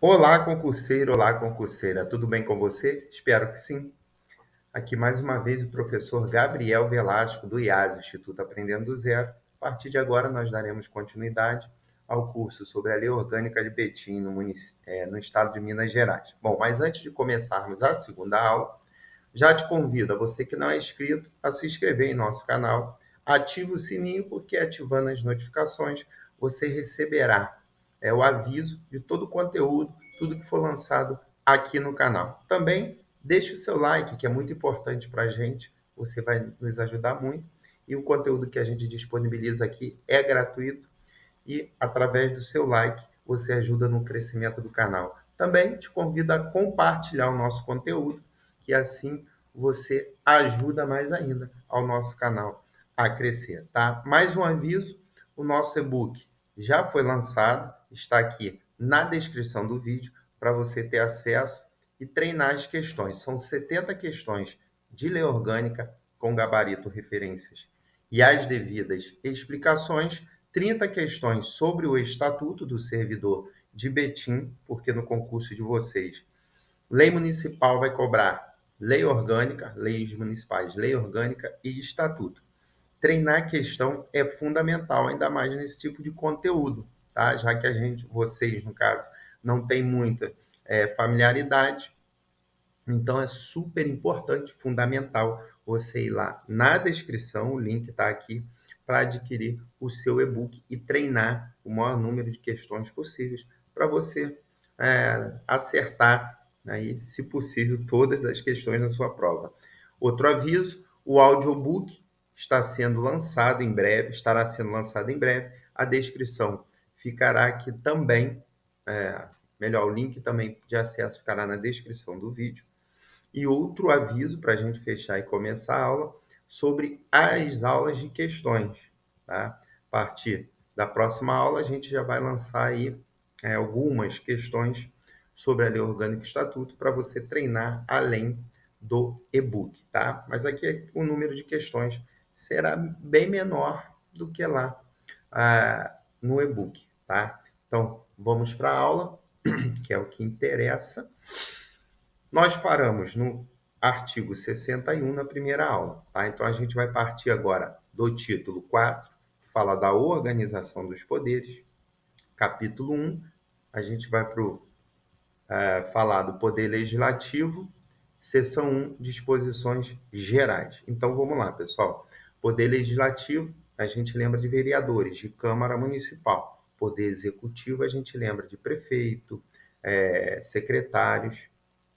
Olá, concurseira, tudo bem com você? Espero que sim. Aqui mais uma vez o professor Gabriel Velasco, do IAS, Instituto Aprendendo do Zero. A partir de agora, nós daremos continuidade ao curso sobre a Lei Orgânica de Betim, no estado de Minas Gerais. Bom, mas antes de começarmos a segunda aula, já te convido, a você que não é inscrito, a se inscrever em nosso canal. Ative o sininho, porque ativando as notificações, você receberá o aviso de todo o conteúdo, tudo que for lançado aqui no canal. Também deixe o seu like, que é muito importante para a gente. Você vai nos ajudar muito. E o conteúdo que a gente disponibiliza aqui é gratuito. E através do seu like, você ajuda no crescimento do canal. Também te convido a compartilhar o nosso conteúdo, que assim você ajuda mais ainda ao nosso canal a crescer, tá? Mais um aviso, o nosso e-book já foi lançado, está aqui na descrição do vídeo para você ter acesso e treinar as questões. São 70 questões de lei orgânica com gabarito, referências e as devidas explicações, 30 questões sobre o estatuto do servidor de Betim, porque no concurso de vocês, lei municipal vai cobrar lei orgânica, leis municipais, lei orgânica e estatuto. Treinar a questão é fundamental, ainda mais nesse tipo de conteúdo, tá? Já que vocês, no caso, não têm muita familiaridade, então é super importante, fundamental você ir lá na descrição, o link está aqui, para adquirir o seu e-book e treinar o maior número de questões possíveis para você acertar, aí, se possível, todas as questões na sua prova. Outro aviso, o audiobook está sendo lançado em breve, estará sendo lançado em breve. A descrição ficará aqui também, melhor, o link também de acesso ficará na descrição do vídeo. E outro aviso para a gente fechar e começar a aula sobre as aulas de questões, tá? A partir da próxima aula, a gente já vai lançar aí algumas questões sobre a Lei Orgânica e Estatuto para você treinar além do e-book, tá? Mas aqui o número de questões será bem menor do que lá no e-book, tá? Então, vamos para a aula, que é o que interessa. Nós paramos no artigo 61 na primeira aula, tá? Então a gente vai partir agora do título 4, que fala da organização dos poderes. Capítulo 1, a gente vai falar do poder legislativo. Seção 1, disposições gerais. Então vamos lá, pessoal. Poder legislativo, a gente lembra de vereadores, de Câmara Municipal. Poder executivo, a gente lembra de prefeito, secretários,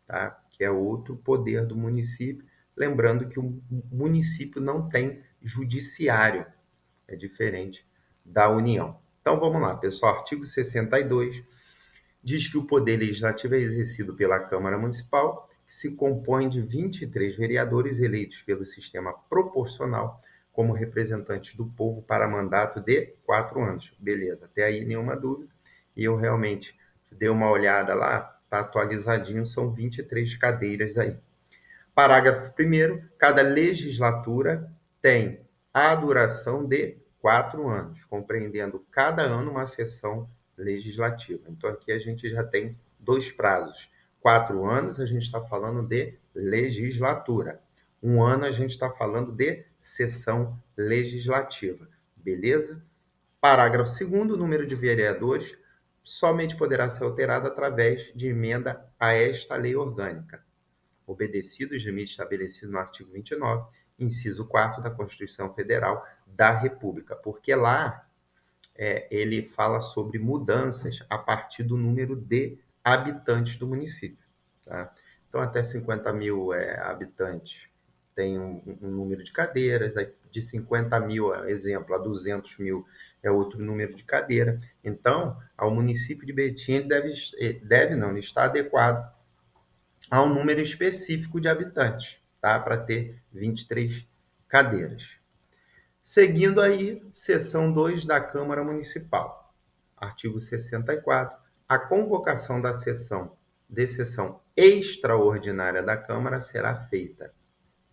tá? Que é outro poder do município. Lembrando que o município não tem judiciário, é diferente da União. Então vamos lá, pessoal. Artigo 62 diz que o poder legislativo é exercido pela Câmara Municipal, que se compõe de 23 vereadores eleitos pelo sistema proporcional como representantes do povo para mandato de 4 anos. Beleza, até aí nenhuma dúvida. E eu realmente dei uma olhada lá, está atualizadinho, são 23 cadeiras aí. Parágrafo 1º, cada legislatura tem a duração de 4 anos, compreendendo cada ano uma sessão legislativa. Então, aqui a gente já tem 2 prazos. 4 anos, a gente está falando de legislatura. 1 ano, a gente está falando de sessão legislativa. Beleza? Parágrafo 2º, o número de vereadores somente poderá ser alterado através de emenda a esta lei orgânica, obedecido os limites estabelecidos no artigo 29, inciso 4 da Constituição Federal da República, porque lá ele fala sobre mudanças a partir do número de habitantes do município, tá? Então, até 50 mil habitantes tem um número de cadeiras, de 50 mil, exemplo, a 200 mil é outro número de cadeira. Então, ao município de Betim ele está adequado a um número específico de habitantes, tá? Para ter 23 cadeiras. Seguindo aí, seção 2 da Câmara Municipal. Artigo 64. A convocação da sessão extraordinária da Câmara será feita,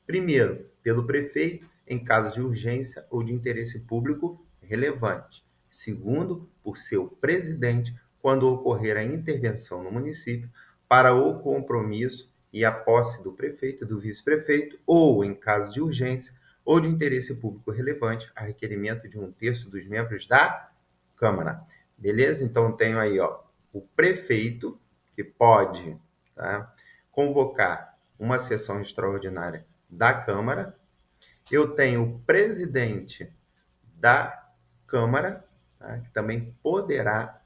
primeiro, pelo prefeito, em caso de urgência ou de interesse público relevante. Segundo, por seu presidente, quando ocorrer a intervenção no município para o compromisso e a posse do prefeito e do vice-prefeito, ou, em caso de urgência ou de interesse público relevante, a requerimento de 1/3 dos membros da Câmara. Beleza? Então, tenho aí, ó, o prefeito, que pode, tá, convocar uma sessão extraordinária da Câmara. Eu tenho o presidente da Câmara, tá, que também poderá,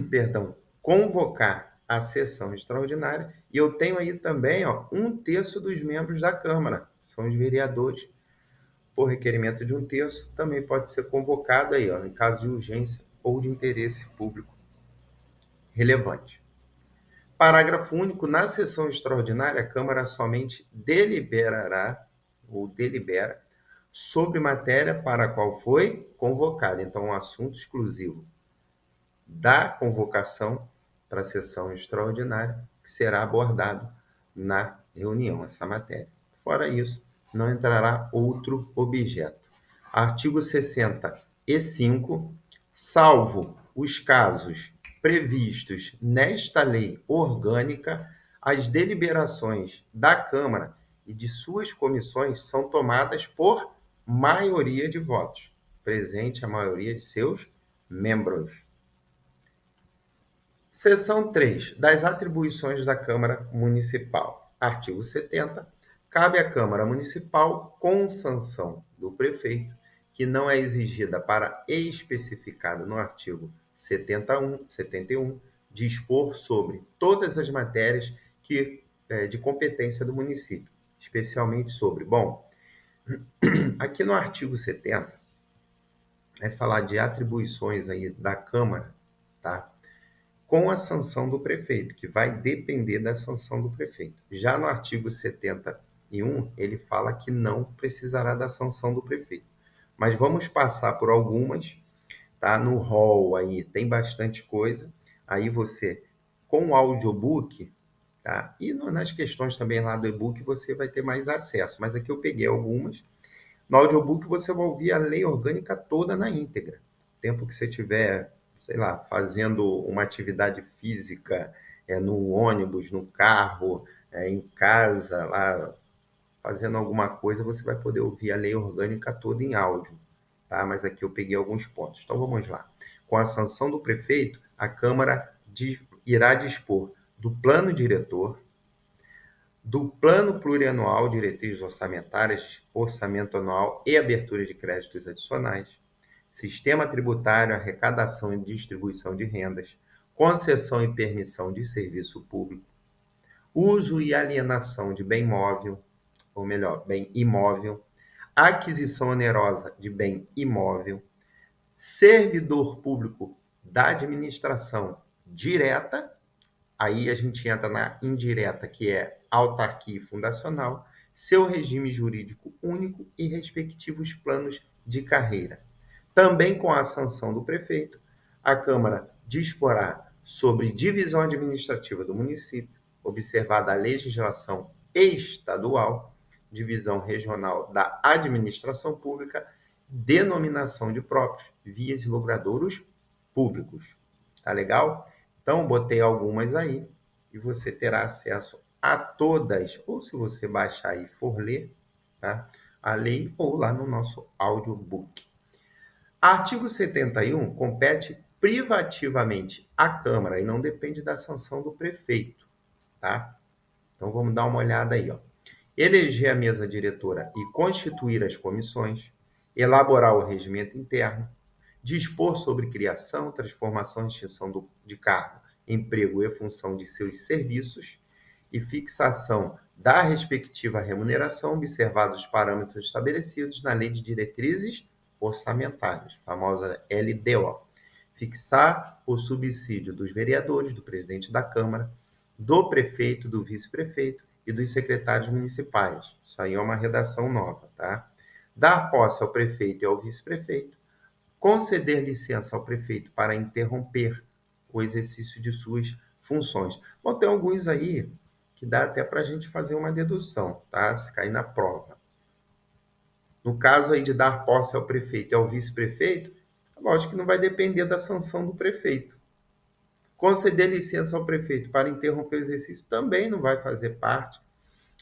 perdão, convocar a sessão extraordinária. E eu tenho aí também, ó, 1/3 dos membros da Câmara, são os vereadores. Por requerimento de 1/3, também pode ser convocado aí, ó, em caso de urgência ou de interesse público relevante. Parágrafo único. Na sessão extraordinária, a Câmara somente deliberará ou delibera sobre matéria para a qual foi convocada. Então, um assunto exclusivo da convocação para a sessão extraordinária, que será abordado na reunião, essa matéria. Fora isso, não entrará outro objeto. Artigo 65, salvo os casos previstos nesta lei orgânica, as deliberações da Câmara e de suas comissões são tomadas por maioria de votos, presente a maioria de seus membros. Seção 3. Das atribuições da Câmara Municipal. Artigo 70. Cabe à Câmara Municipal, com sanção do prefeito, que não é exigida para especificado no artigo 71, dispor sobre todas as matérias de competência do município, especialmente sobre... Bom, aqui no artigo 70, é falar de atribuições aí da Câmara, tá? Com a sanção do prefeito, que vai depender da sanção do prefeito. Já no artigo 71, ele fala que não precisará da sanção do prefeito. Mas vamos passar por algumas, tá? No rol aí tem bastante coisa. Aí você, com o audiobook, tá? E nas questões também lá do e-book, você vai ter mais acesso. Mas aqui eu peguei algumas. No audiobook você vai ouvir a lei orgânica toda na íntegra. Tempo que você tiver, sei lá, fazendo uma atividade física, no ônibus, no carro, em casa, lá, fazendo alguma coisa, você vai poder ouvir a lei orgânica toda em áudio, tá? Mas aqui eu peguei alguns pontos. Então vamos lá. Com a sanção do prefeito, a Câmara irá dispor do plano diretor, do Plano Plurianual, diretrizes orçamentárias, orçamento anual e abertura de créditos adicionais, sistema tributário, arrecadação e distribuição de rendas, concessão e permissão de serviço público, uso e alienação de bem móvel, ou melhor, bem imóvel, aquisição onerosa de bem imóvel, servidor público da administração direta. Aí a gente entra na indireta, que é autarquia fundacional, seu regime jurídico único e respectivos planos de carreira. Também com a sanção do prefeito, a Câmara disporá sobre divisão administrativa do município, observada a legislação estadual, divisão regional da administração pública, denominação de próprios, vias e logradouros públicos. Tá legal? Então, botei algumas aí e você terá acesso a todas, ou se você baixar e for ler, tá? A lei, ou lá no nosso audiobook. Artigo 71 compete privativamente à Câmara e não depende da sanção do prefeito, tá? Então, vamos dar uma olhada aí, ó. Eleger a mesa diretora e constituir as comissões, elaborar o regimento interno, dispor sobre criação, transformação e extinção de cargo, emprego e função de seus serviços e fixação da respectiva remuneração, observados os parâmetros estabelecidos na Lei de Diretrizes Orçamentárias, famosa LDO. Fixar o subsídio dos vereadores, do presidente da Câmara, do prefeito, do vice-prefeito e dos secretários municipais. Isso aí é uma redação nova, tá? Dar posse ao prefeito e ao vice-prefeito, conceder licença ao prefeito para interromper o exercício de suas funções. Bom, tem alguns aí que dá até para a gente fazer uma dedução, tá? Se cair na prova. No caso aí de dar posse ao prefeito e ao vice-prefeito, lógico que não vai depender da sanção do prefeito, Conceder licença ao prefeito para interromper o exercício também não vai fazer parte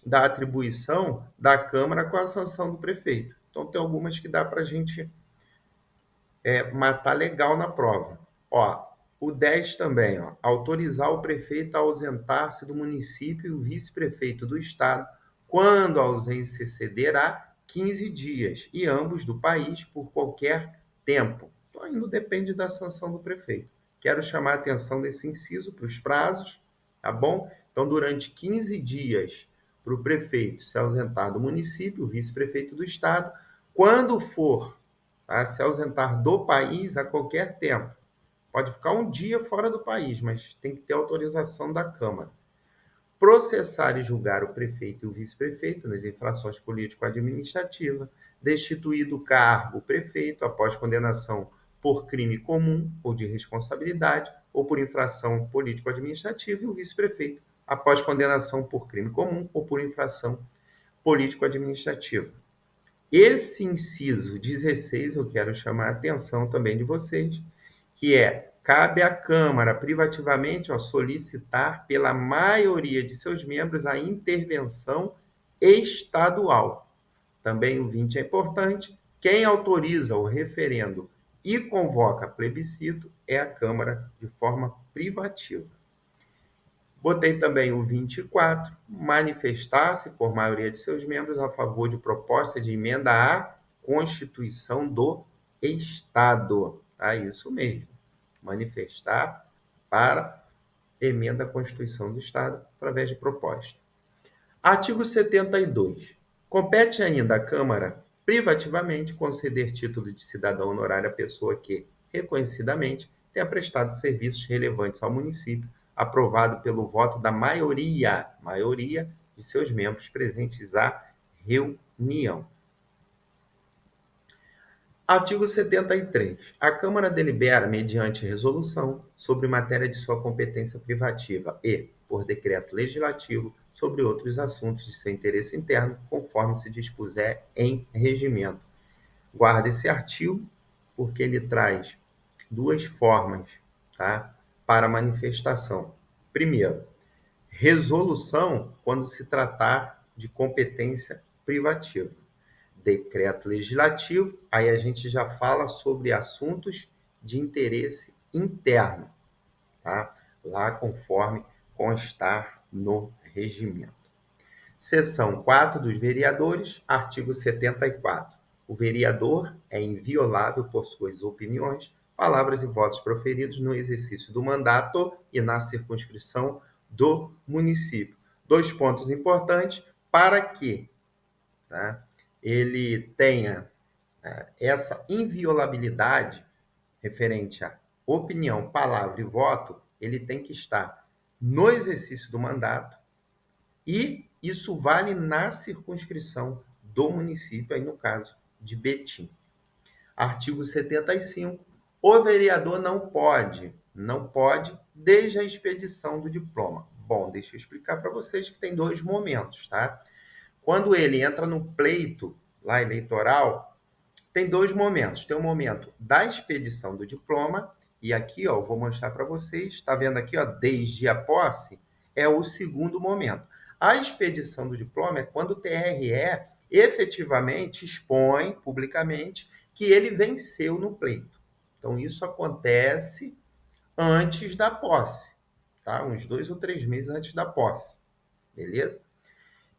da atribuição da Câmara com a sanção do prefeito. Então, tem algumas que dá para a gente matar legal na prova. Ó, o 10 também, ó, autorizar o prefeito a ausentar-se do município e o vice-prefeito do estado quando a ausência exceder a 15 dias e ambos do país por qualquer tempo. Então, aí não depende da sanção do prefeito. Quero chamar a atenção desse inciso para os prazos, tá bom? Então, durante 15 dias para o prefeito se ausentar do município, o vice-prefeito do estado, quando for se ausentar do país a qualquer tempo. Pode ficar um dia fora do país, mas tem que ter autorização da Câmara. Processar e julgar o prefeito e o vice-prefeito nas infrações político-administrativas, destituir do cargo o prefeito após condenação por crime comum ou de responsabilidade ou por infração político-administrativa e o vice-prefeito após condenação por crime comum ou por infração político-administrativa. Esse inciso 16 eu quero chamar a atenção também de vocês, que cabe à Câmara privativamente solicitar pela maioria de seus membros a intervenção estadual. Também o 20 é importante, quem autoriza o referendo e convoca plebiscito é a Câmara de forma privativa. Botei também o 24, manifestar-se por maioria de seus membros a favor de proposta de emenda à Constituição do Estado. Tá? Isso mesmo, manifestar para emenda à Constituição do Estado através de proposta. Artigo 72. Compete ainda à Câmara, privativamente, conceder título de cidadão honorário à pessoa que, reconhecidamente, tenha prestado serviços relevantes ao município, aprovado pelo voto da maioria de seus membros presentes à reunião. Artigo 73. A Câmara delibera, mediante resolução, sobre matéria de sua competência privativa e, por decreto legislativo, sobre outros assuntos de seu interesse interno, conforme se dispuser em regimento. Guarda esse artigo, porque ele traz duas formas, tá, para manifestação. Primeiro, resolução quando se tratar de competência privativa. Decreto legislativo, aí a gente já fala sobre assuntos de interesse interno, tá? Lá conforme constar no regimento. Seção 4 dos vereadores, artigo 74. O vereador é inviolável por suas opiniões, palavras e votos proferidos no exercício do mandato e na circunscrição do município. Dois pontos importantes para que, tá, ele tenha essa inviolabilidade referente à opinião, palavra e voto, ele tem que estar no exercício do mandato e isso vale na circunscrição do município, aí no caso de Betim. Artigo 75. O vereador não pode, desde a expedição do diploma. Bom, deixa eu explicar para vocês que tem dois momentos, tá? Quando ele entra no pleito lá eleitoral, tem dois momentos. Tem o momento da expedição do diploma, e aqui, ó, eu vou mostrar para vocês, está vendo aqui, ó, desde a posse, é o segundo momento. A expedição do diploma é quando o TRE efetivamente expõe publicamente que ele venceu no pleito. Então, isso acontece antes da posse, tá? Uns 2 ou 3 meses antes da posse, beleza?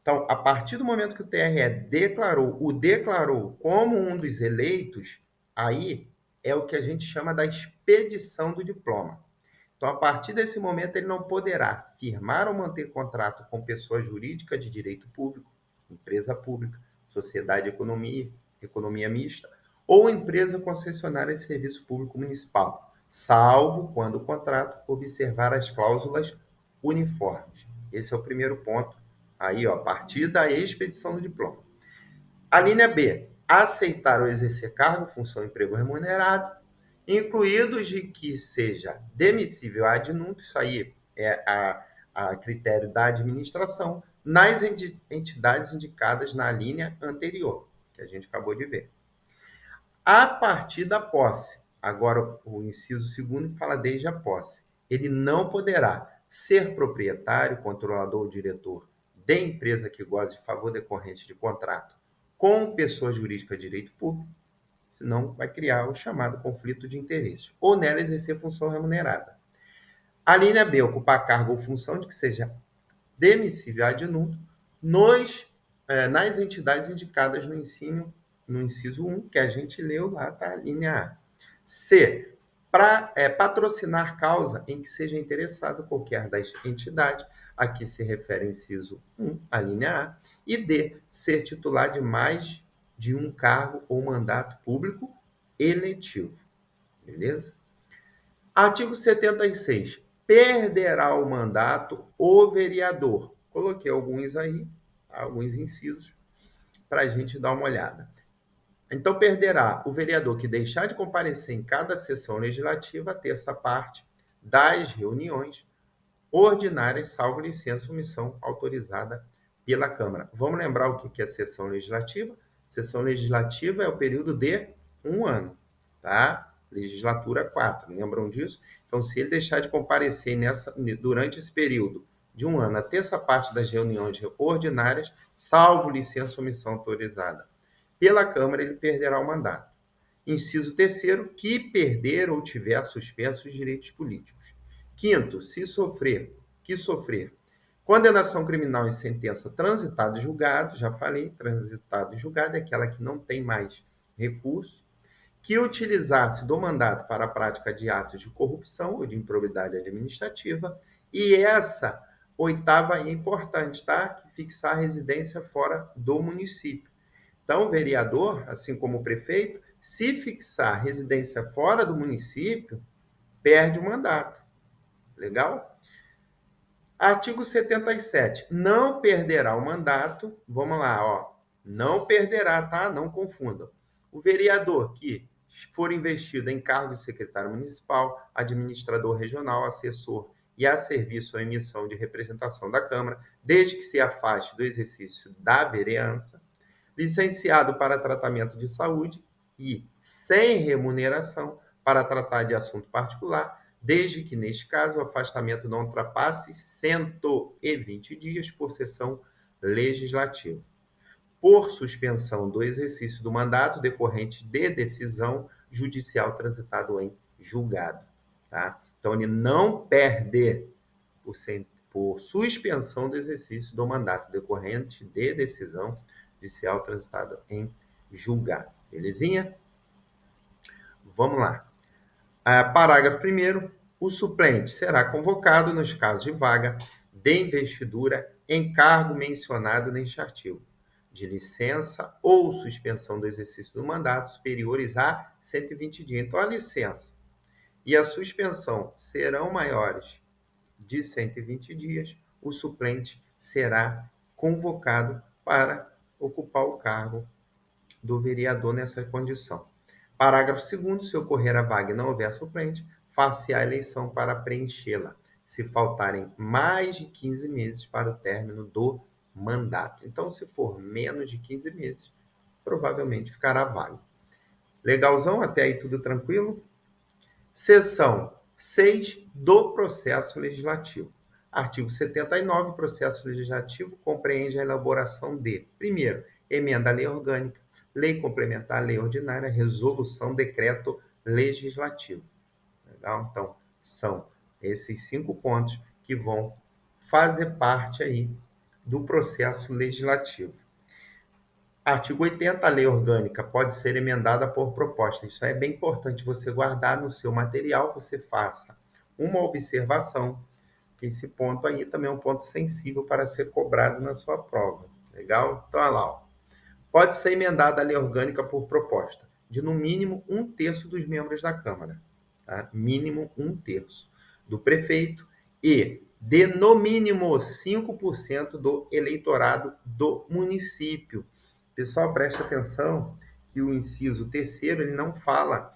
Então, a partir do momento que o TRE declarou como um dos eleitos, aí é o que a gente chama da expedição do diploma. Então, a partir desse momento, ele não poderá firmar ou manter contrato com pessoa jurídica de direito público, empresa pública, sociedade de economia mista, ou empresa concessionária de serviço público municipal, salvo quando o contrato observar as cláusulas uniformes. Esse é o primeiro ponto. Aí, ó, a partir da expedição do diploma. A linha B, aceitar ou exercer cargo, função, emprego remunerado, incluídos de que seja demissível ad nutum, isso aí é a critério da administração, nas entidades indicadas na linha anterior, que a gente acabou de ver. A partir da posse, agora o inciso segundo fala desde a posse, ele não poderá ser proprietário, controlador ou diretor de empresa que goze de favor decorrente de contrato com pessoa jurídica de direito público, senão vai criar o chamado conflito de interesses, ou nela exercer função remunerada. A linha B, ocupar cargo ou função de que seja demissível ad nutum nas entidades indicadas no inciso 1, que a gente leu lá, tá? Linha A. C, para patrocinar causa em que seja interessado qualquer das entidades a que se refere o inciso 1, a linha A. E D, ser titular de mais de um cargo ou mandato público eletivo. Beleza? Artigo 76. Perderá o mandato o vereador. Coloquei alguns aí, alguns incisos, para a gente dar uma olhada. Então, perderá o vereador que deixar de comparecer em cada sessão legislativa a terça parte das reuniões ordinárias, salvo licença ou missão autorizada pela Câmara. Vamos lembrar o que é sessão legislativa? Sessão legislativa é o período de um ano, tá? Legislatura 4, lembram disso? Então, se ele deixar de comparecer durante esse período de um ano, a terça parte das reuniões ordinárias, salvo licença ou missão autorizada pela Câmara, ele perderá o mandato. Inciso terceiro, que perder ou tiver suspenso os direitos políticos. Quinto, que sofrer condenação criminal em sentença transitado e julgado, já falei, transitado e julgado é aquela que não tem mais recurso, que utilizasse do mandato para a prática de atos de corrupção ou de improbidade administrativa, e essa oitava aí é importante, tá? Que fixar a residência fora do município. Então, o vereador, assim como o prefeito, se fixar residência fora do município, perde o mandato. Legal? Artigo 77. Não perderá o mandato. Vamos lá, ó. Não perderá, tá? Não confundam. O vereador que for investido em cargo de secretário municipal, administrador regional, assessor e a serviço ou emissão de representação da Câmara, desde que se afaste do exercício da vereança, licenciado para tratamento de saúde e sem remuneração para tratar de assunto particular, desde que, neste caso, o afastamento não ultrapasse 120 dias por sessão legislativa. Por suspensão do exercício do mandato decorrente de decisão judicial transitado em julgado. Tá? Então, ele não perde por suspensão do exercício do mandato decorrente de decisão judicial transitada em julgado. Belezinha? Vamos lá. Parágrafo 1º. O suplente será convocado nos casos de vaga de investidura em cargo mencionado neste artigo, de licença ou suspensão do exercício do mandato superiores a 120 dias. Então, a licença e a suspensão serão maiores de 120 dias, o suplente será convocado para ocupar o cargo do vereador nessa condição. Parágrafo 2º. Se ocorrer a vaga e não houver suplente, far-se a eleição para preenchê-la, se faltarem mais de 15 meses para o término do mandato. Então, se for menos de 15 meses, provavelmente ficará vago. Legalzão? Até aí tudo tranquilo? Seção 6 do processo legislativo. Artigo 79, processo legislativo compreende a elaboração de, primeiro, emenda à lei orgânica, lei complementar, lei ordinária, resolução, decreto legislativo. Legal? Então, são esses 5 pontos que vão fazer parte aí do processo legislativo. Artigo 80, a lei orgânica pode ser emendada por proposta. Isso é bem importante você guardar no seu material, você faça uma observação, que esse ponto aí também é um ponto sensível para ser cobrado na sua prova. Legal? Então, olha lá. Ó. Pode ser emendada a lei orgânica por proposta de, no mínimo, 1/3 dos membros da Câmara. Tá? Mínimo 1/3 do prefeito e de, no mínimo, 5% do eleitorado do município. Pessoal, preste atenção que o inciso terceiro ele não fala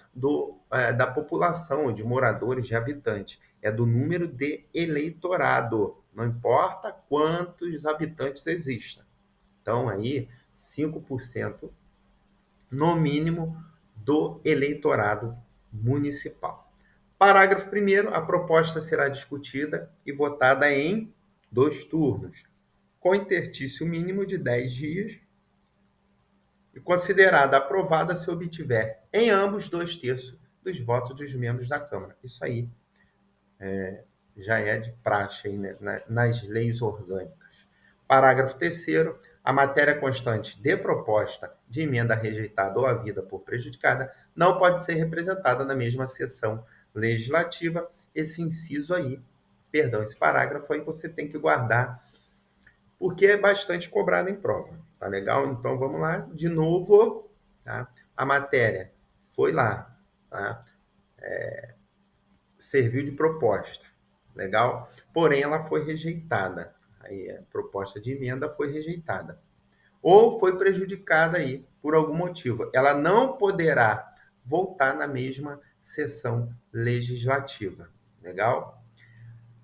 da população, de moradores, de habitantes. É do número de eleitorado. Não importa quantos habitantes existam. Então, aí, 5% no mínimo do eleitorado municipal. Parágrafo 1º, a proposta será discutida e votada em 2 turnos, com interstício mínimo de 10 dias e considerada aprovada se obtiver em ambos 2/3 dos votos dos membros da Câmara. Isso aí já é de praxe aí, né, nas leis orgânicas. Parágrafo 3º, a matéria constante de proposta de emenda rejeitada ou havida por prejudicada não pode ser representada na mesma sessão legislativa. Esse inciso aí, perdão, esse parágrafo aí você tem que guardar, porque é bastante cobrado em prova. Tá legal? Então vamos lá, de novo, tá? A matéria foi lá, tá? Serviu de proposta, legal? Porém, ela foi rejeitada. Aí a proposta de emenda foi rejeitada. Ou foi prejudicada aí por algum motivo. Ela não poderá voltar na mesma sessão legislativa. Legal?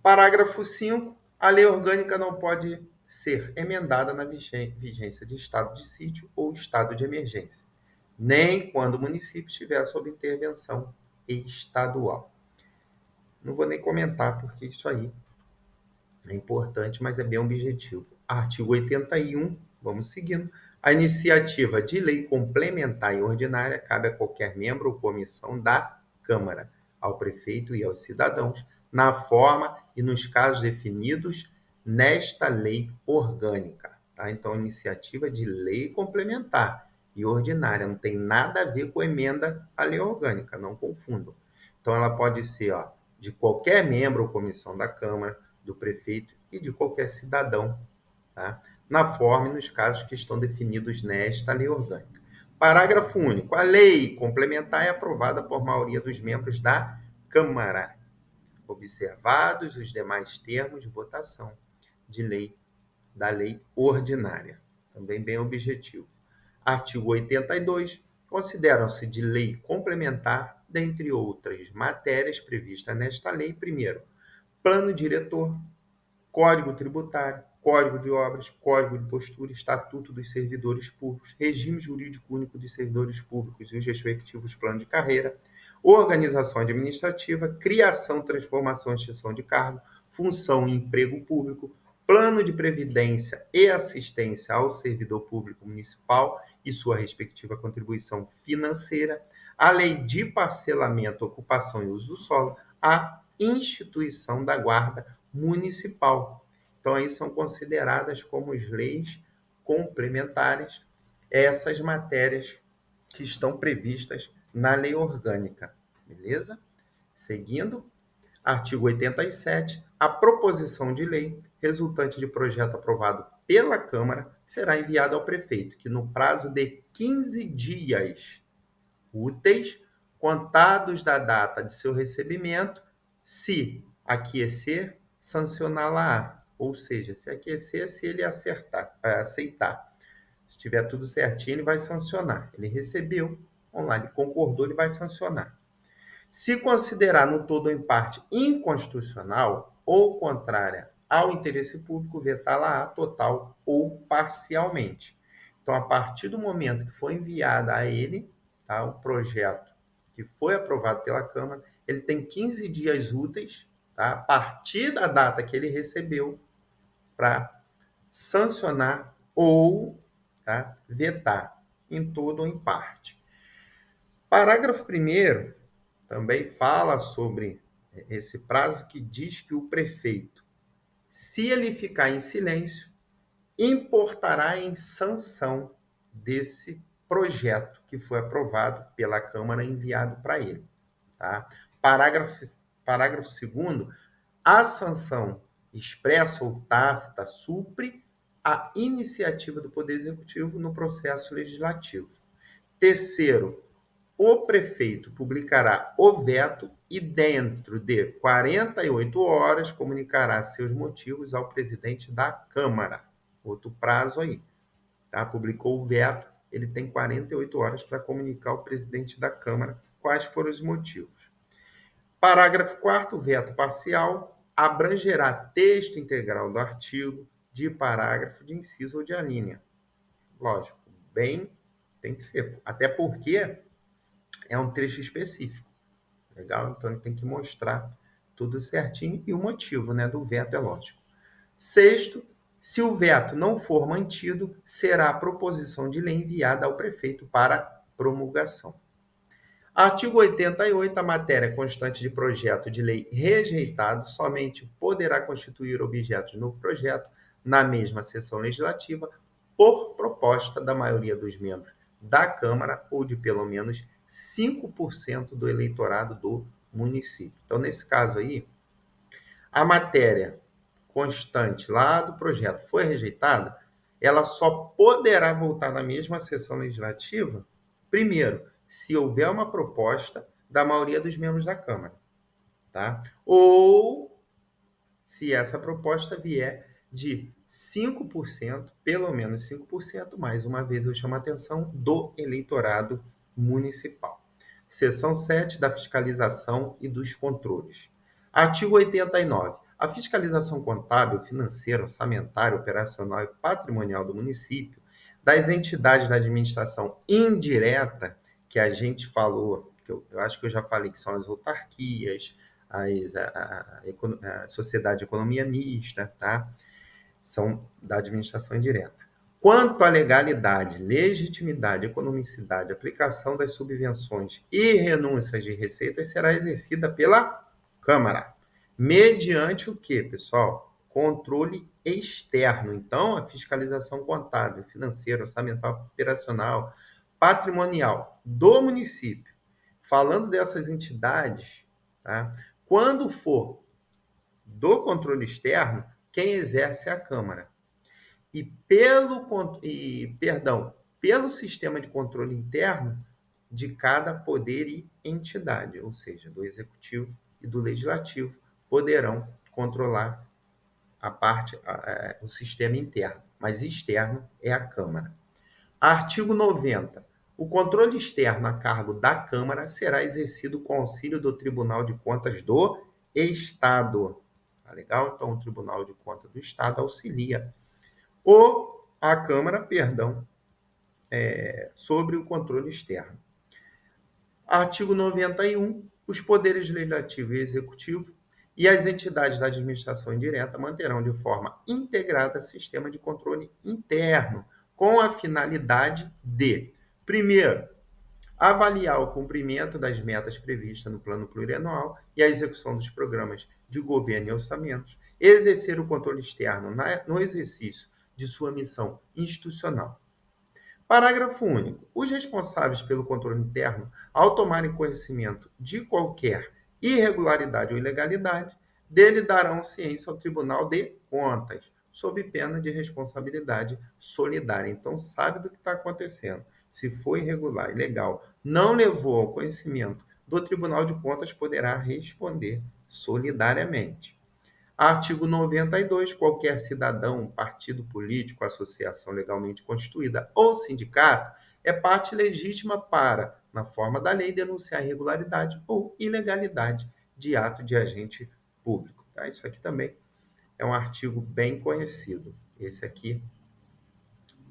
Parágrafo 5. A lei orgânica não pode ser emendada na vigência de estado de sítio ou estado de emergência, nem quando o município estiver sob intervenção estadual. Não vou nem comentar, porque isso aí é importante, mas é bem objetivo. Artigo 81, vamos seguindo. A iniciativa de lei complementar e ordinária cabe a qualquer membro ou comissão da Câmara, ao prefeito e aos cidadãos, na forma e nos casos definidos nesta lei orgânica. Tá? Então, iniciativa de lei complementar e ordinária não tem nada a ver com emenda à lei orgânica, não confundam. Então, ela pode ser de qualquer membro ou comissão da Câmara, do prefeito e de qualquer cidadão, tá? Na forma e nos casos que estão definidos nesta lei orgânica. Parágrafo único. A lei complementar é aprovada por maioria dos membros da Câmara, observados os demais termos de votação de lei da lei ordinária. Também bem objetivo. Artigo 82. Consideram-se de lei complementar, dentre outras matérias previstas nesta lei, primeiro, plano diretor, Código Tributário, Código de Obras, Código de Postura, Estatuto dos Servidores Públicos, Regime Jurídico Único dos Servidores Públicos e os respectivos planos de carreira, organização administrativa, criação, transformação e extinção de cargo, função e emprego público, plano de previdência e assistência ao servidor público municipal e sua respectiva contribuição financeira, a lei de parcelamento, ocupação e uso do solo, a instituição da guarda municipal. Então, aí são consideradas como leis complementares essas matérias que estão previstas na lei orgânica. Beleza? Seguindo, artigo 87, a proposição de lei resultante de projeto aprovado pela Câmara será enviada ao prefeito, que no prazo de 15 dias úteis, contados da data de seu recebimento, se aquecer, sancioná-la-á. Ou seja, se aquecer, se ele aceitar. Se tiver tudo certinho, ele vai sancionar. Ele recebeu, online, concordou, ele vai sancionar. Se considerar no todo ou em parte inconstitucional ou contrária ao interesse público, vetá-la-á total ou parcialmente. Então, a partir do momento que foi enviada a ele, tá, o projeto que foi aprovado pela Câmara, ele tem 15 dias úteis, tá, a partir da data que ele recebeu, para sancionar ou, tá, vetar em todo ou em parte. Parágrafo 1º também fala sobre esse prazo, que diz que o prefeito, se ele ficar em silêncio, importará em sanção desse projeto que foi aprovado pela Câmara e enviado para ele. Tá? Parágrafo 2º, a sanção expressa ou tácita supre a iniciativa do Poder Executivo no processo legislativo. Terceiro, o prefeito publicará o veto e, dentro de 48 horas, comunicará seus motivos ao presidente da Câmara. Outro prazo aí. Tá? Publicou o veto, ele tem 48 horas para comunicar ao presidente da Câmara quais foram os motivos. Parágrafo 4º, veto parcial abrangerá texto integral do artigo, de parágrafo, de inciso ou de alínea. Lógico, bem, tem que ser. Até porque é um trecho específico. Legal? Então, ele tem que mostrar tudo certinho e o motivo, né, do veto, é lógico. Sexto, se o veto não for mantido, será a proposição de lei enviada ao prefeito para promulgação. Artigo 88, a matéria constante de projeto de lei rejeitado somente poderá constituir objeto de novo projeto na mesma sessão legislativa por proposta da maioria dos membros da Câmara ou de pelo menos 5% do eleitorado do município. Então, nesse caso aí, a matéria constante lá do projeto foi rejeitada, ela só poderá voltar na mesma sessão legislativa, primeiro, se houver uma proposta da maioria dos membros da Câmara, tá? Ou se essa proposta vier de 5%, pelo menos 5%, mais uma vez eu chamo a atenção, do eleitorado municipal. Seção 7 da fiscalização e dos controles. Artigo 89. A fiscalização contábil, financeira, orçamentária, operacional e patrimonial do município, das entidades da administração indireta, que a gente falou, que eu acho que eu já falei que são as autarquias, a sociedade de economia mista, tá? São da administração indireta. Quanto à legalidade, legitimidade, economicidade, aplicação das subvenções e renúncias de receitas será exercida pela Câmara, mediante o quê, pessoal? Controle externo. Então, a fiscalização contábil, financeira, orçamental, operacional, patrimonial do município. Falando dessas entidades, tá? Quando for do controle externo, quem exerce é a Câmara. Pelo sistema de controle interno de cada poder e entidade, ou seja, do executivo e do legislativo, poderão controlar o sistema interno, mas externo é a Câmara. Artigo 90. O controle externo a cargo da Câmara será exercido com auxílio do Tribunal de Contas do Estado. Tá legal? Então, o Tribunal de Contas do Estado auxilia a Câmara, sobre o controle externo. Artigo 91. Os poderes legislativo e executivo e as entidades da administração indireta manterão de forma integrada sistema de controle interno, com a finalidade de, primeiro, avaliar o cumprimento das metas previstas no plano plurianual e a execução dos programas de governo e orçamentos, exercer o controle externo no exercício de sua missão institucional. Parágrafo único. Os responsáveis pelo controle interno, ao tomarem conhecimento de qualquer irregularidade ou ilegalidade, dele darão ciência ao Tribunal de Contas, sob pena de responsabilidade solidária. Então, sabe do que está acontecendo. Se for irregular, ilegal, não levou ao conhecimento do Tribunal de Contas, poderá responder solidariamente. Artigo 92. Qualquer cidadão, partido político, associação legalmente constituída ou sindicato é parte legítima para, na forma da lei, denunciar irregularidade ou ilegalidade de ato de agente público. Tá? Isso aqui também é um artigo bem conhecido. Esse aqui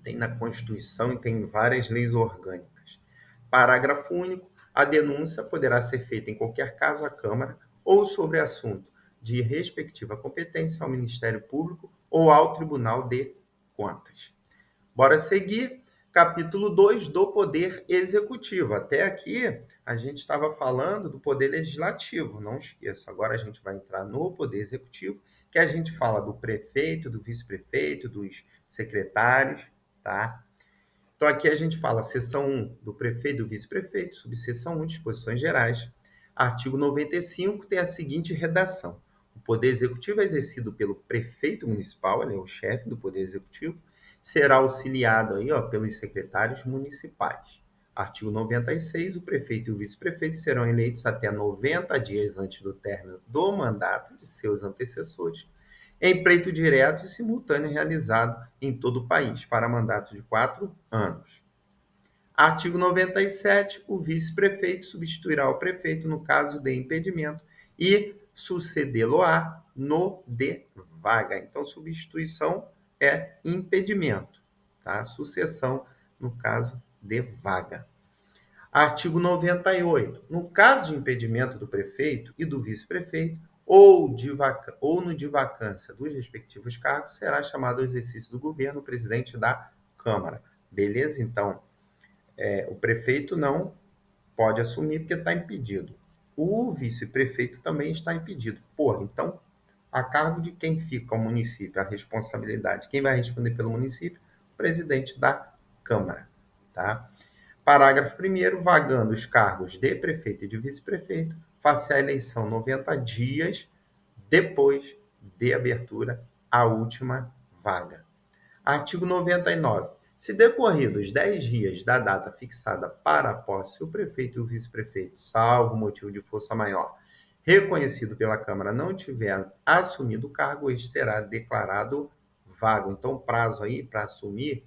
tem na Constituição e tem em várias leis orgânicas. Parágrafo único. A denúncia poderá ser feita em qualquer caso à Câmara ou sobre assunto de respectiva competência ao Ministério Público ou ao Tribunal de Contas. Bora seguir. Capítulo 2 do Poder Executivo. Até aqui, a gente estava falando do Poder Legislativo, não esqueça. Agora a gente vai entrar no Poder Executivo, que a gente fala do prefeito, do vice-prefeito, dos secretários, tá? Então, aqui a gente fala seção 1 do prefeito e do vice-prefeito, subseção 1, disposições gerais. Artigo 95 tem a seguinte redação. O Poder Executivo é exercido pelo prefeito municipal, ele é o chefe do Poder Executivo, será auxiliado aí, pelos secretários municipais. Artigo 96, o prefeito e o vice-prefeito serão eleitos até 90 dias antes do término do mandato de seus antecessores, em pleito direto e simultâneo realizado em todo o país, para mandato de 4 anos. Artigo 97, o vice-prefeito substituirá o prefeito no caso de impedimento e sucedê-lo-á no de vaga. Então, substituição é impedimento, tá? Sucessão no caso de vaga. Artigo 98. No caso de impedimento do prefeito e do vice-prefeito, ou no de vacância dos respectivos cargos, será chamado ao exercício do governo o presidente da Câmara. Beleza? Então, o prefeito não pode assumir porque está impedido. O vice-prefeito também está impedido. Porra, então, a cargo de quem fica o município, a responsabilidade, quem vai responder pelo município? O presidente da Câmara, tá? Parágrafo 1º, vagando os cargos de prefeito e de vice-prefeito, face a eleição 90 dias depois de abertura à última vaga. Artigo 99. Se decorridos 10 dias da data fixada para a posse, o prefeito e o vice-prefeito, salvo motivo de força maior, reconhecido pela Câmara, não tiver assumido o cargo, este será declarado vago. Então, o prazo aí para assumir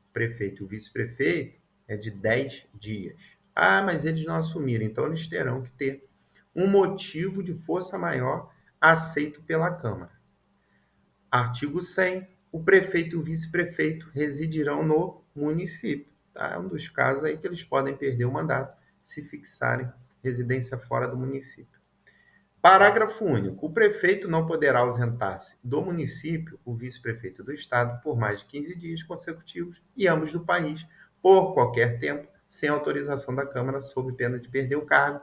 o prefeito e o vice-prefeito é de 10 dias. Ah, mas eles não assumiram, então eles terão que ter um motivo de força maior aceito pela Câmara. Artigo 100. O prefeito e o vice-prefeito residirão no município. Tá? É um dos casos aí que eles podem perder o mandato se fixarem residência fora do município. Parágrafo único. O prefeito não poderá ausentar-se do município, o vice-prefeito do estado, por mais de 15 dias consecutivos e ambos do país, por qualquer tempo, sem autorização da Câmara, sob pena de perder o cargo.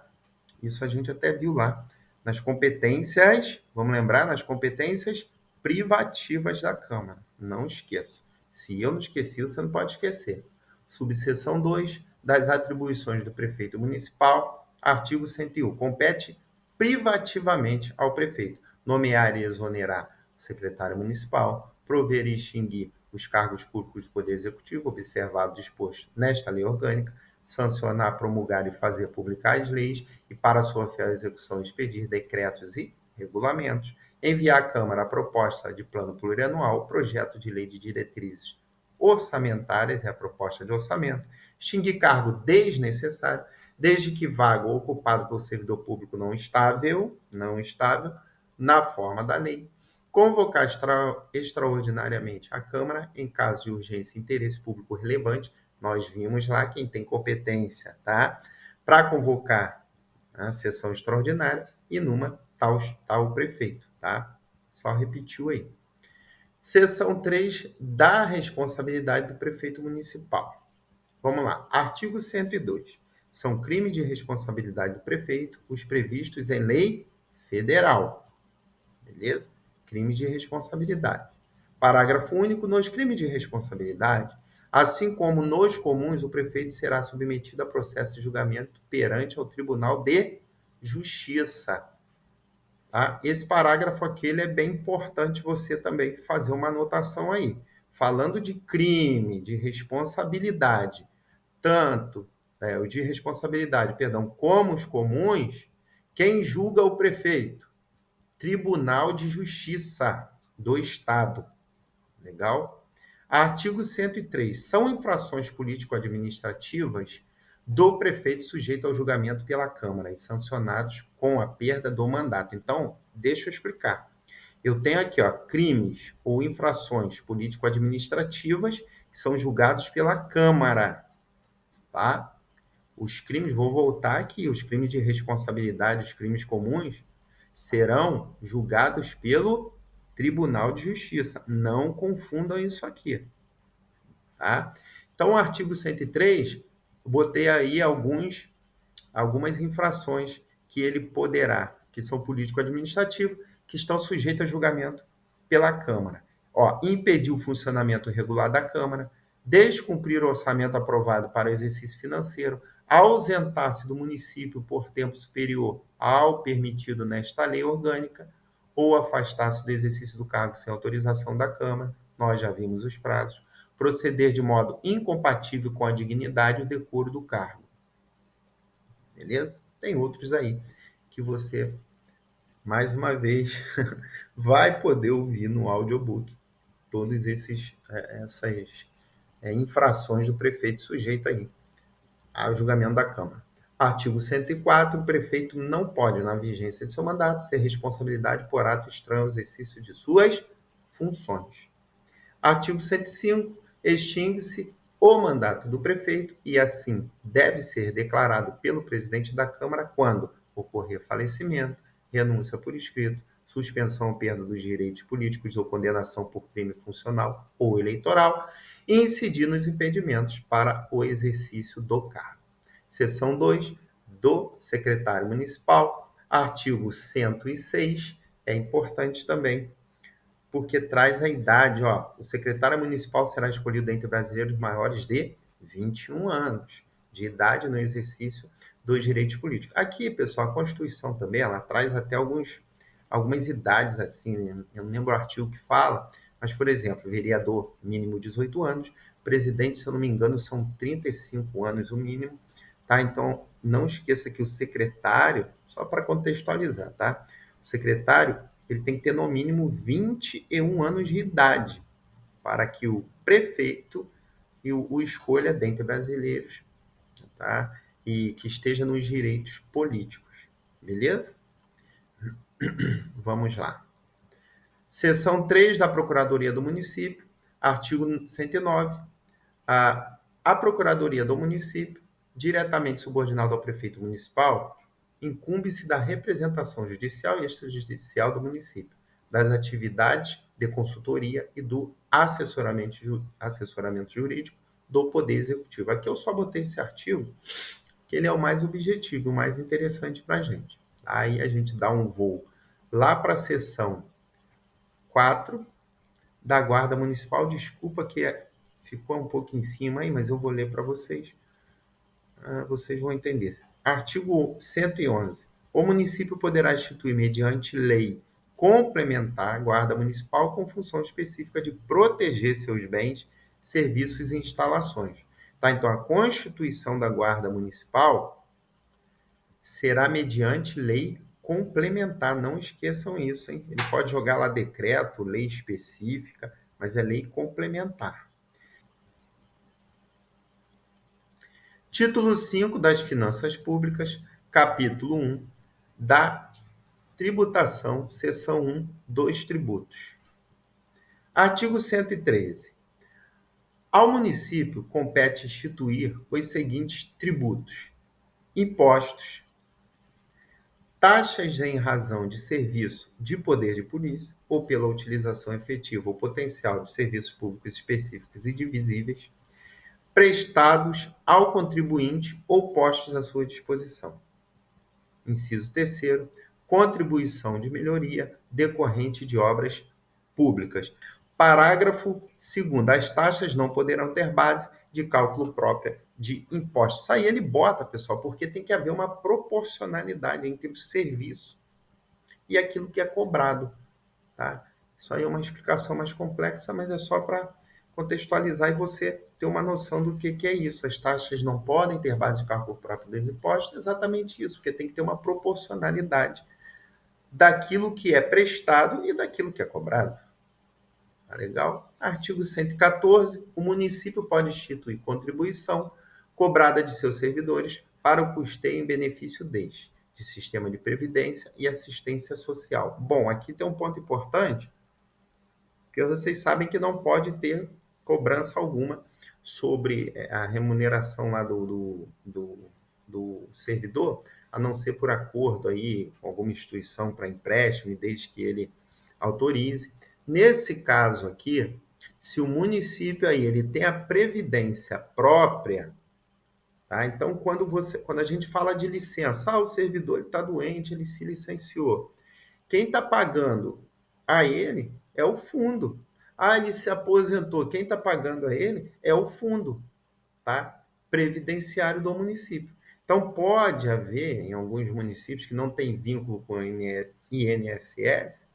Isso a gente até viu lá nas competências, vamos lembrar, nas competências privativas da Câmara. Não esqueça. Se eu não esqueci, você não pode esquecer. Subseção 2 das atribuições do prefeito municipal, artigo 101. Compete privativamente ao prefeito nomear e exonerar o secretário municipal, prover e extinguir os cargos públicos do Poder Executivo, observado o disposto nesta lei orgânica, sancionar, promulgar e fazer publicar as leis e, para sua fiel execução, expedir decretos e regulamentos, enviar à Câmara a proposta de plano plurianual, o projeto de lei de diretrizes orçamentárias e a proposta de orçamento, extinguir cargo desnecessário, desde que vago ou ocupado por servidor público não estável, na forma da lei, convocar extraordinariamente a Câmara em caso de urgência e interesse público relevante. Nós vimos lá quem tem competência, tá? Para convocar a sessão extraordinária e numa tal prefeito, tá? Só repetiu aí. Seção 3 da responsabilidade do prefeito municipal. Vamos lá. Artigo 102. São crimes de responsabilidade do prefeito os previstos em lei federal. Beleza? Crimes de responsabilidade. Parágrafo único. Nos crimes de responsabilidade, assim como nos comuns, o prefeito será submetido a processo de julgamento perante ao Tribunal de Justiça. Tá? Esse parágrafo aqui ele é bem importante você também fazer uma anotação aí. Falando de crime, de responsabilidade, tanto o de responsabilidade, perdão, como os comuns, quem julga o prefeito? Tribunal de Justiça do Estado. Legal? Artigo 103. São infrações político-administrativas do prefeito sujeito ao julgamento pela Câmara e sancionados com a perda do mandato. Então, deixa eu explicar. Eu tenho aqui, ó, crimes ou infrações político-administrativas que são julgados pela Câmara, tá? Os crimes, vou voltar aqui, os crimes de responsabilidade, os crimes comuns, serão julgados pelo Tribunal de Justiça. Não confundam isso aqui, tá? Então, o artigo 103, eu botei aí algumas infrações que ele poderá, que são político-administrativas, que estão sujeitas a julgamento pela Câmara. Ó, impedir o funcionamento regular da Câmara, descumprir o orçamento aprovado para o exercício financeiro, ausentar-se do município por tempo superior ao permitido nesta lei orgânica, ou afastar-se do exercício do cargo sem autorização da Câmara, nós já vimos os prazos, proceder de modo incompatível com a dignidade e o decoro do cargo. Beleza? Tem outros aí que você, mais uma vez, vai poder ouvir no audiobook. Todas essas infrações do prefeito sujeito aí ao julgamento da Câmara. Artigo 104. O prefeito não pode, na vigência de seu mandato, ser responsabilidade por ato estranho ao exercício de suas funções. Artigo 105. Extingue-se o mandato do prefeito e, assim, deve ser declarado pelo presidente da Câmara quando ocorrer falecimento, renúncia por escrito, suspensão ou perda dos direitos políticos ou condenação por crime funcional ou eleitoral e incidir nos impedimentos para o exercício do cargo. Seção 2 do secretário municipal, artigo 106, é importante também, porque traz a idade, ó, o secretário municipal será escolhido entre brasileiros maiores de 21 anos de idade no exercício dos direitos políticos. Aqui, pessoal, a Constituição também, ela traz até algumas idades assim, né? Eu não lembro o artigo que fala, mas, por exemplo, vereador, mínimo 18 anos, presidente, se eu não me engano, são 35 anos o mínimo, tá? Então, não esqueça que o secretário, só para contextualizar, tá? O secretário, ele tem que ter no mínimo 21 anos de idade para que o prefeito o escolha dentre brasileiros, tá? E que esteja nos direitos políticos, beleza? Vamos lá. Seção 3 da Procuradoria do Município, artigo 109. A Procuradoria do Município, diretamente subordinada ao prefeito municipal, incumbe-se da representação judicial e extrajudicial do município, das atividades de consultoria e do assessoramento jurídico do Poder Executivo. Aqui eu só botei esse artigo, que ele é o mais objetivo, o mais interessante para a gente. Aí a gente dá um voo lá para a seção 4 da Guarda Municipal. Desculpa que ficou um pouco em cima aí, mas eu vou ler para vocês. Vocês vão entender. Artigo 111. O município poderá instituir, mediante lei complementar, a Guarda Municipal com função específica de proteger seus bens, serviços e instalações. Tá? Então, a constituição da Guarda Municipal será mediante lei complementar. Não esqueçam isso, hein? Ele pode jogar lá decreto, lei específica, mas é lei complementar. Título 5 das Finanças Públicas, capítulo 1 da Tributação, seção 1 dos tributos. Artigo 113. Ao município compete instituir os seguintes tributos: impostos, taxas em razão de serviço de poder de polícia ou pela utilização efetiva ou potencial de serviços públicos específicos e divisíveis, prestados ao contribuinte ou postos à sua disposição. Inciso 3º, contribuição de melhoria decorrente de obras públicas. Parágrafo 2º, as taxas não poderão ter base de cálculo própria de impostos. Isso aí ele bota, pessoal, porque tem que haver uma proporcionalidade entre o serviço e aquilo que é cobrado, tá? Isso aí é uma explicação mais complexa, mas é só para contextualizar e você ter uma noção do que é isso. As taxas não podem ter base de cálculo próprio dos impostos, exatamente isso, porque tem que ter uma proporcionalidade daquilo que é prestado e daquilo que é cobrado. Tá legal? Artigo 114. O município pode instituir contribuição cobrada de seus servidores para o custeio em benefício de sistema de previdência e assistência social. Bom, aqui tem um ponto importante, porque vocês sabem que não pode ter cobrança alguma sobre a remuneração lá do servidor, a não ser por acordo aí com alguma instituição para empréstimo, desde que ele autorize. Nesse caso aqui, se o município aí ele tem a previdência própria, tá? Então quando a gente fala de licença, o servidor está doente, ele se licenciou. Quem está pagando a ele é o fundo. Ele se aposentou. Quem está pagando a ele é o fundo, tá? Previdenciário do município. Então, pode haver, em alguns municípios que não tem vínculo com o INSS,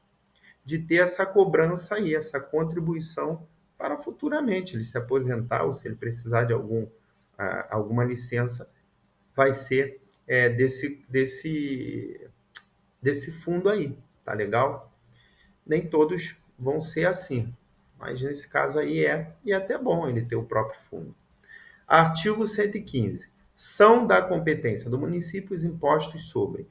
de ter essa cobrança aí, essa contribuição para futuramente ele se aposentar ou se ele precisar de alguma licença, vai ser desse fundo aí, tá legal? Nem todos vão ser assim, mas nesse caso aí e é até bom ele ter o próprio fundo. Artigo 115. São da competência do município os impostos sobre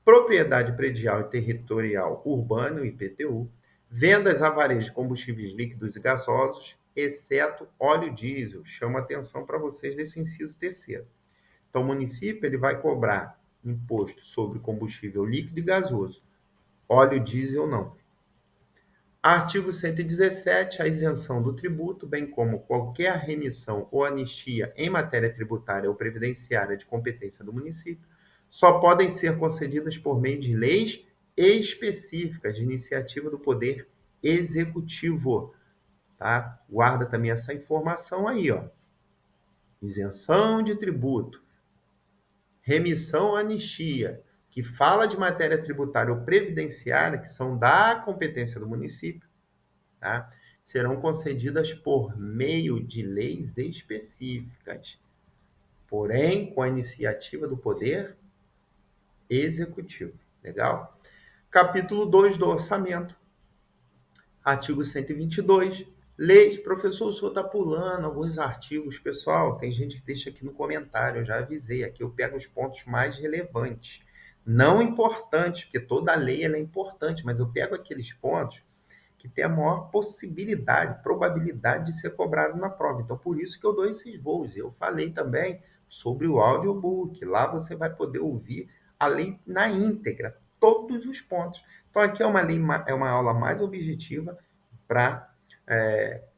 propriedade predial e territorial urbano, IPTU, vendas a varejo de combustíveis líquidos e gasosos, exceto óleo diesel. Chama atenção para vocês desse inciso terceiro. Então, o município ele vai cobrar imposto sobre combustível líquido e gasoso. Óleo diesel não. Artigo 117, a isenção do tributo, bem como qualquer remissão ou anistia em matéria tributária ou previdenciária de competência do município, só podem ser concedidas por meio de leis específicas de iniciativa do Poder Executivo, tá? Guarda também essa informação aí, ó. Isenção de tributo, remissão ou anistia, que fala de matéria tributária ou previdenciária, que são da competência do município, tá? Serão concedidas por meio de leis específicas, porém com a iniciativa do Poder Executivo. Legal? Capítulo 2 do Orçamento. Artigo 122. Leis. Professor, o senhor está pulando alguns artigos. Pessoal, tem gente que deixa aqui no comentário, eu já avisei. Aqui eu pego os pontos mais relevantes. Não importantes, porque toda lei ela é importante, mas eu pego aqueles pontos que tem a maior possibilidade, probabilidade de ser cobrado na prova. Então, por isso que eu dou esses voos. Eu falei também sobre o audiobook. Lá você vai poder ouvir a lei na íntegra, todos os pontos. Então, aqui é uma aula mais objetiva para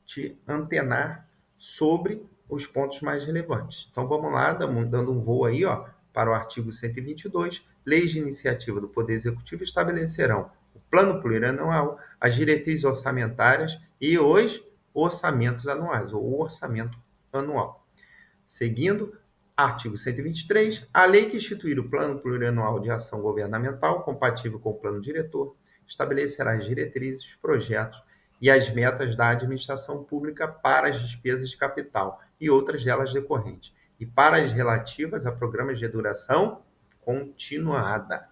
te antenar sobre os pontos mais relevantes. Então, vamos lá, dando um voo aí, ó, para o artigo 122. Leis de iniciativa do Poder Executivo estabelecerão o plano plurianual, as diretrizes orçamentárias e os orçamentos anuais, ou o orçamento anual. Seguindo, artigo 123, a lei que instituir o plano plurianual de ação governamental, compatível com o plano diretor, estabelecerá as diretrizes, projetos e as metas da administração pública para as despesas de capital e outras delas decorrentes, e para as relativas a programas de duração continuada.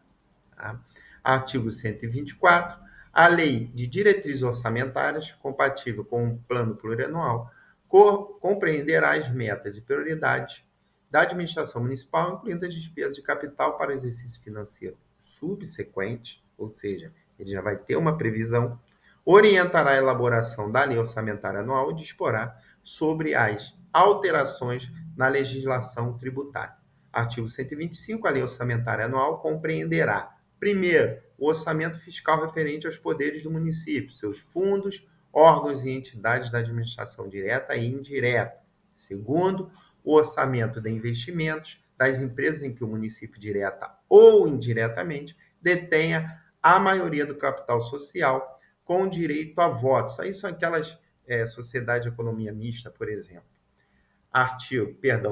Tá? Artigo 124. A lei de diretrizes orçamentárias, compatível com o plano plurianual, compreenderá as metas e prioridades da administração municipal, incluindo as despesas de capital para o exercício financeiro subsequente, ou seja, ele já vai ter uma previsão, orientará a elaboração da lei orçamentária anual e disporá sobre as alterações na legislação tributária. Artigo 125. A lei orçamentária anual compreenderá: primeiro, o orçamento fiscal referente aos poderes do município, seus fundos, órgãos e entidades da administração direta e indireta. Segundo, o orçamento de investimentos das empresas em que o município, direta ou indiretamente, detenha a maioria do capital social com direito a votos. Aí são aquelas sociedades de economia mista, por exemplo.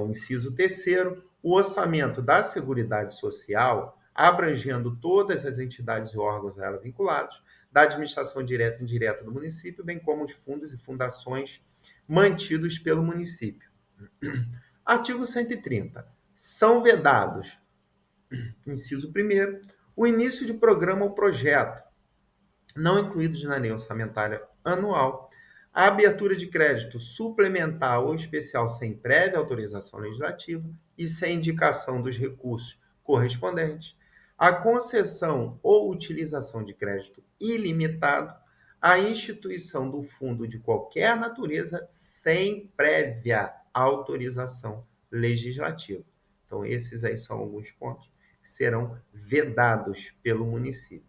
Inciso terceiro, o orçamento da Seguridade Social, abrangendo todas as entidades e órgãos a ela vinculados, da administração direta e indireta do município, bem como os fundos e fundações mantidos pelo município. Artigo 130. São vedados, inciso primeiro, o início de programa ou projeto, não incluídos na lei orçamentária anual, a abertura de crédito suplementar ou especial sem prévia autorização legislativa e sem indicação dos recursos correspondentes, a concessão ou utilização de crédito ilimitado, a instituição do fundo de qualquer natureza sem prévia autorização legislativa. Então, esses aí são alguns pontos que serão vedados pelo município.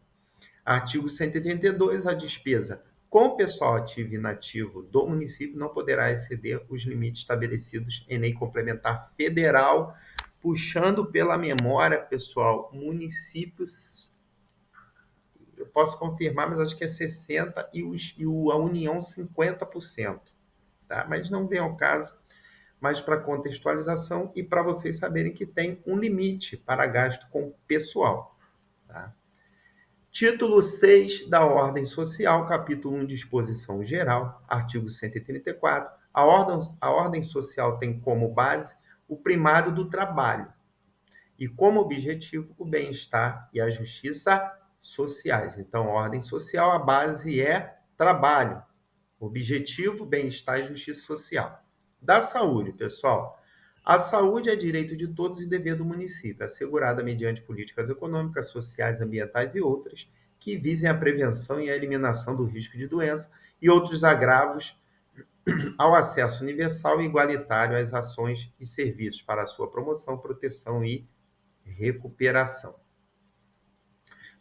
Artigo 132, a despesa com pessoal ativo e inativo do município não poderá exceder os limites estabelecidos em lei complementar federal. Puxando pela memória, pessoal, municípios, eu posso confirmar, mas acho que é 60% e a União 50%. Tá? Mas não vem ao caso, mas para contextualização e para vocês saberem que tem um limite para gasto com pessoal. Tá? Título 6 da Ordem Social, capítulo 1, disposição geral, artigo 134. A ordem social tem como base o primado do trabalho e como objetivo o bem-estar e a justiça sociais. Então, a ordem social, a base é trabalho, objetivo, bem-estar e justiça social. Da saúde, pessoal. A saúde é direito de todos e dever do município, assegurada mediante políticas econômicas, sociais, ambientais e outras que visem a prevenção e a eliminação do risco de doença e outros agravos ao acesso universal e igualitário às ações e serviços para a sua promoção, proteção e recuperação.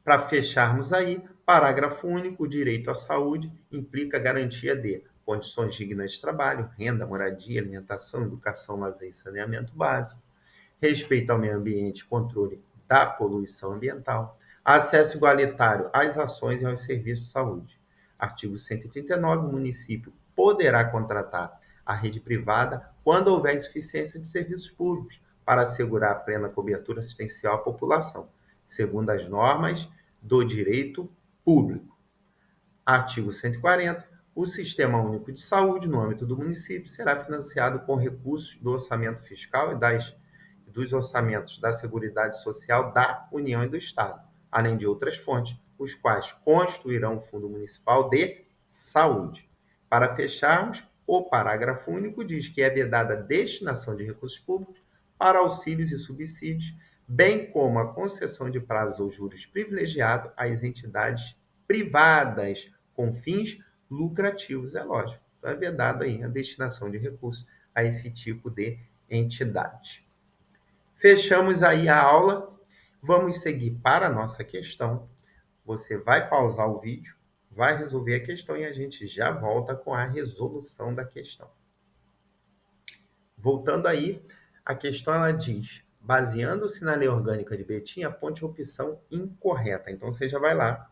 Para fecharmos aí, parágrafo único, o direito à saúde implica a garantia de condições dignas de trabalho, renda, moradia, alimentação, educação, lazer e saneamento básico, respeito ao meio ambiente, controle da poluição ambiental, acesso igualitário às ações e aos serviços de saúde. Artigo 139, o município poderá contratar a rede privada quando houver insuficiência de serviços públicos para assegurar a plena cobertura assistencial à população, segundo as normas do direito público. Artigo 140. O Sistema Único de Saúde, no âmbito do município, será financiado com recursos do orçamento fiscal e dos orçamentos da Seguridade Social da União e do Estado, além de outras fontes, os quais constituirão o Fundo Municipal de Saúde. Para fecharmos, o parágrafo único diz que é vedada a destinação de recursos públicos para auxílios e subsídios, bem como a concessão de prazos ou juros privilegiados às entidades privadas com fins lucrativos, é lógico. Então, é vedado aí a destinação de recursos a esse tipo de entidade. Fechamos aí a aula. Vamos seguir para a nossa questão. Você vai pausar o vídeo, vai resolver a questão e a gente já volta com a resolução da questão. Voltando aí, a questão ela diz: baseando-se na lei orgânica de Betim, aponte a opção incorreta. Então, você já vai lá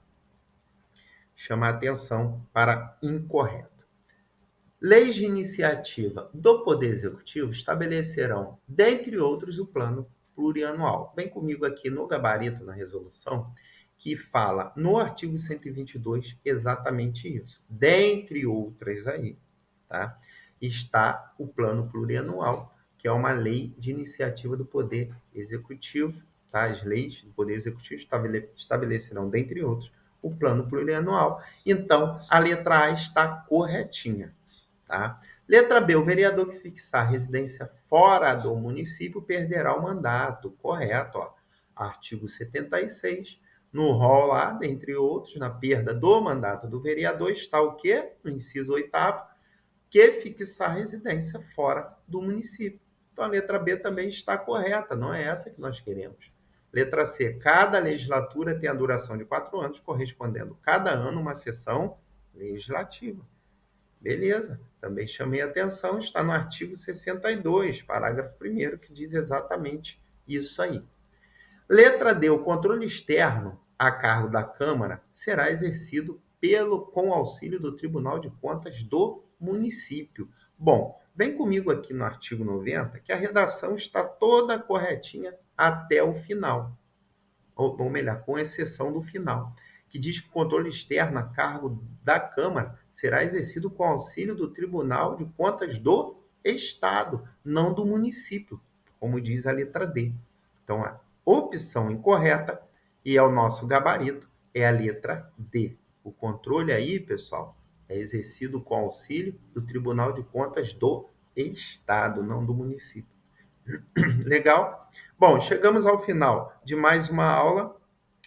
chamar atenção para incorreto. Leis de iniciativa do Poder Executivo estabelecerão, dentre outros, o plano plurianual. Vem comigo aqui no gabarito, na resolução, que fala no artigo 122 exatamente isso. Dentre outras aí, tá? Está o plano plurianual, que é uma lei de iniciativa do Poder Executivo. Tá? As leis do Poder Executivo estabelecerão, dentre outros, o plano plurianual. Então, a letra A está corretinha. Tá? Letra B, o vereador que fixar residência fora do município perderá o mandato. Correto, ó. Artigo 76. No rol lá, dentre outros, na perda do mandato do vereador, está o quê? No inciso 8º, que fixar residência fora do município. Então, a letra B também está correta, não é essa que nós queremos. Letra C, cada legislatura tem a duração de 4 anos, correspondendo cada ano uma sessão legislativa. Beleza, também chamei a atenção, está no artigo 62, parágrafo 1º, que diz exatamente isso aí. Letra D, o controle externo a cargo da Câmara será exercido com auxílio do Tribunal de Contas do município. Bom, vem comigo aqui no artigo 90, que a redação está toda corretinha até o final. Ou melhor, com exceção do final, que diz que o controle externo a cargo da Câmara será exercido com auxílio do Tribunal de Contas do Estado, não do município, como diz a letra D. Então, a opção incorreta, e é o nosso gabarito, é a letra D. O controle aí, pessoal, é exercido com auxílio do Tribunal de Contas do Estado, não do município. Legal? Bom, chegamos ao final de mais uma aula.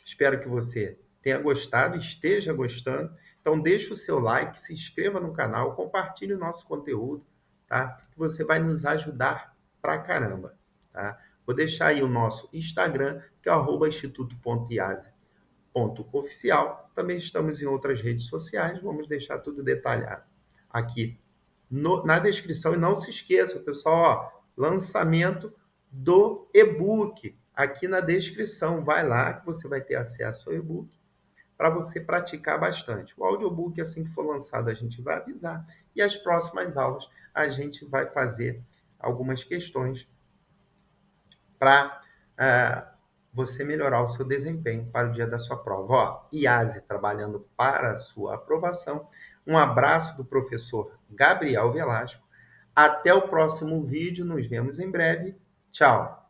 Espero que você tenha gostado, esteja gostando. Então, deixe o seu like, se inscreva no canal, compartilhe o nosso conteúdo, tá? Que você vai nos ajudar pra caramba, tá? Vou deixar aí o nosso Instagram, que é @instituto.iase.oficial. Também estamos em outras redes sociais, vamos deixar tudo detalhado aqui na descrição. E não se esqueça, pessoal, ó, lançamento do e-book aqui na descrição. Vai lá que você vai ter acesso ao e-book para você praticar bastante. O audiobook, assim que for lançado, a gente vai avisar. E as próximas aulas a gente vai fazer algumas questões para você melhorar o seu desempenho para o dia da sua prova. Ó, IASE trabalhando para a sua aprovação. Um abraço do professor Gabriel Velasco. Até o próximo vídeo. Nos vemos em breve. Tchau.